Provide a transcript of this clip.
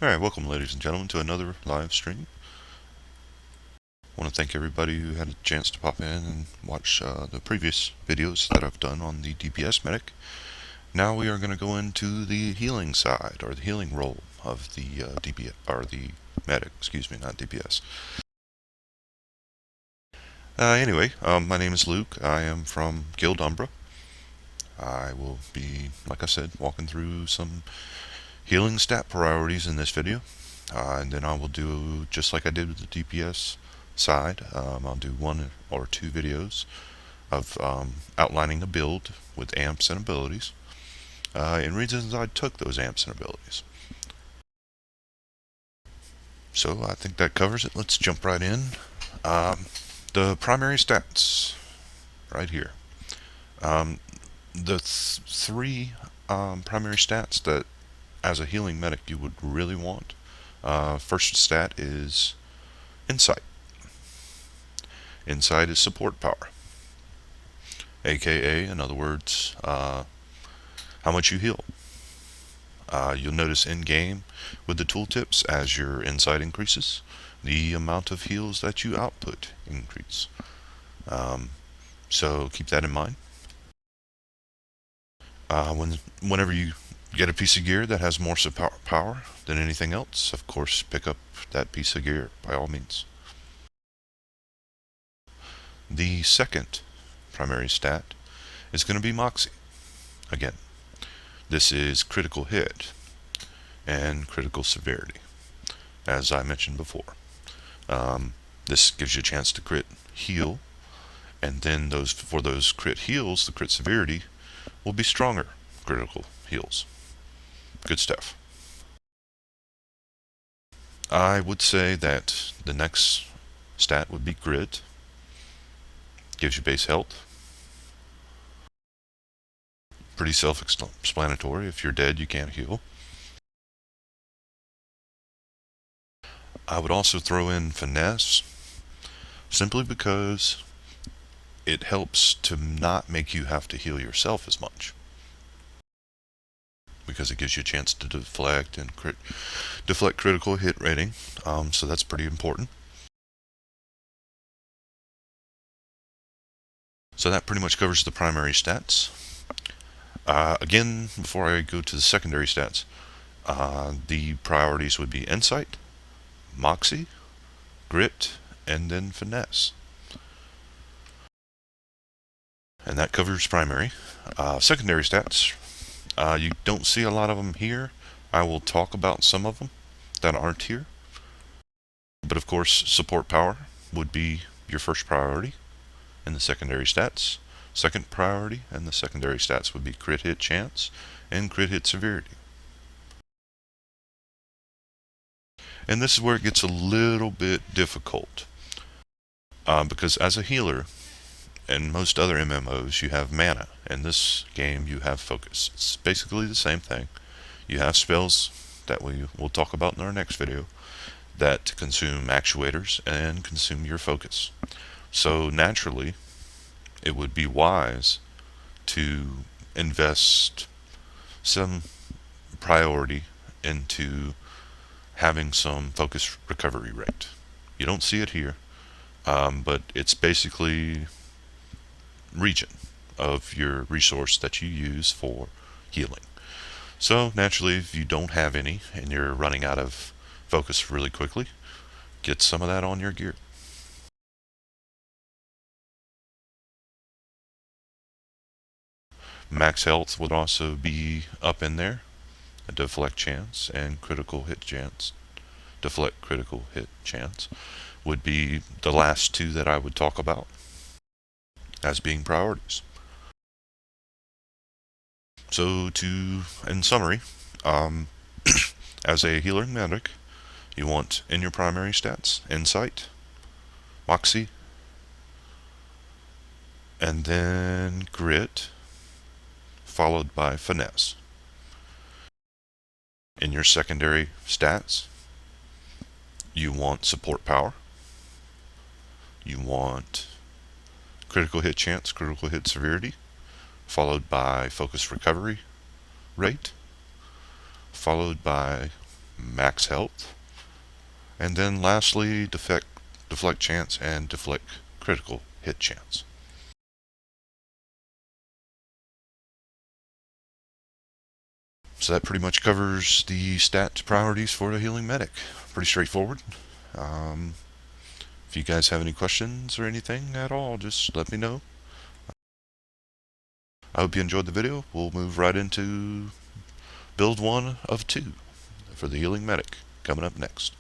Alright, welcome ladies and gentlemen to another live stream. I want to thank everybody who had a chance to pop in and watch the previous videos that I've done on the DPS medic. Now we are going to go into the healing side, or the healing role of the DPS, or the medic, excuse me, not DPS. Anyway, my name is Luke. I am from Guild Umbra. I will be, like I said, walking through some healing stat priorities in this video. And then I will do, just like I did with the DPS side, I'll do one or two videos of outlining a build with amps and abilities, and reasons I took those amps and abilities. So I think that covers it. Let's jump right in. The primary stats, right here. The three primary stats that, as a healing medic, you would really want. First stat is Insight. Insight is support power, aka, in other words, how much you heal. You'll notice in game with the tooltips, as your insight increases, the amount of heals that you output increase. So keep that in mind. Whenever you get a piece of gear that has more power than anything else, of course, pick up that piece of gear by all means. The second primary stat is going to be Moxie. Again, this is critical hit and critical severity, as I mentioned before. This gives you a chance to crit heal, and then for those crit heals, the crit severity will be stronger critical heals. Good stuff. I would say that the next stat would be Grit. Gives you base health. Pretty self-explanatory. If you're dead, you can't heal. I would also throw in Finesse, simply because it helps to not make you have to heal yourself as much, because it gives you a chance to deflect and deflect critical hit rating, so that's pretty important. So that pretty much covers the primary stats. Again, before I go to the secondary stats, the priorities would be Insight, Moxie, Grit, and then Finesse. And that covers primary. Secondary stats, you don't see a lot of them here. I will talk about some of them that aren't here. But of course, support power would be your first priority in the secondary stats. Second priority in the secondary stats would be crit hit chance and crit hit severity. And this is where it gets a little bit difficult, because as a healer, in most other MMOs, you have mana. In this game, you have focus. It's basically the same thing. You have spells that we will talk about in our next video that consume actuators and consume your focus. So naturally, it would be wise to invest some priority into having some focus recovery rate. You don't see it here, but it's basically region of your resource that you use for healing. So naturally, if you don't have any and you're running out of focus really quickly, get some of that on your gear. Max health would also be up in there. A deflect chance and critical hit chance. Deflect critical hit chance would be the last two that I would talk about as being priorities. So in summary, as a healer and medic, you want in your primary stats Insight, Moxie, and then Grit, followed by Finesse. In your secondary stats, you want support power, you want critical hit chance, critical hit severity, followed by focus recovery rate, followed by max health, and then lastly, deflect chance and deflect critical hit chance. So that pretty much covers the stat priorities for a healing medic. Pretty straightforward. If you guys have any questions or anything at all, just let me know. I hope you enjoyed the video. We'll move right into build 1 of 2 for the healing medic coming up next.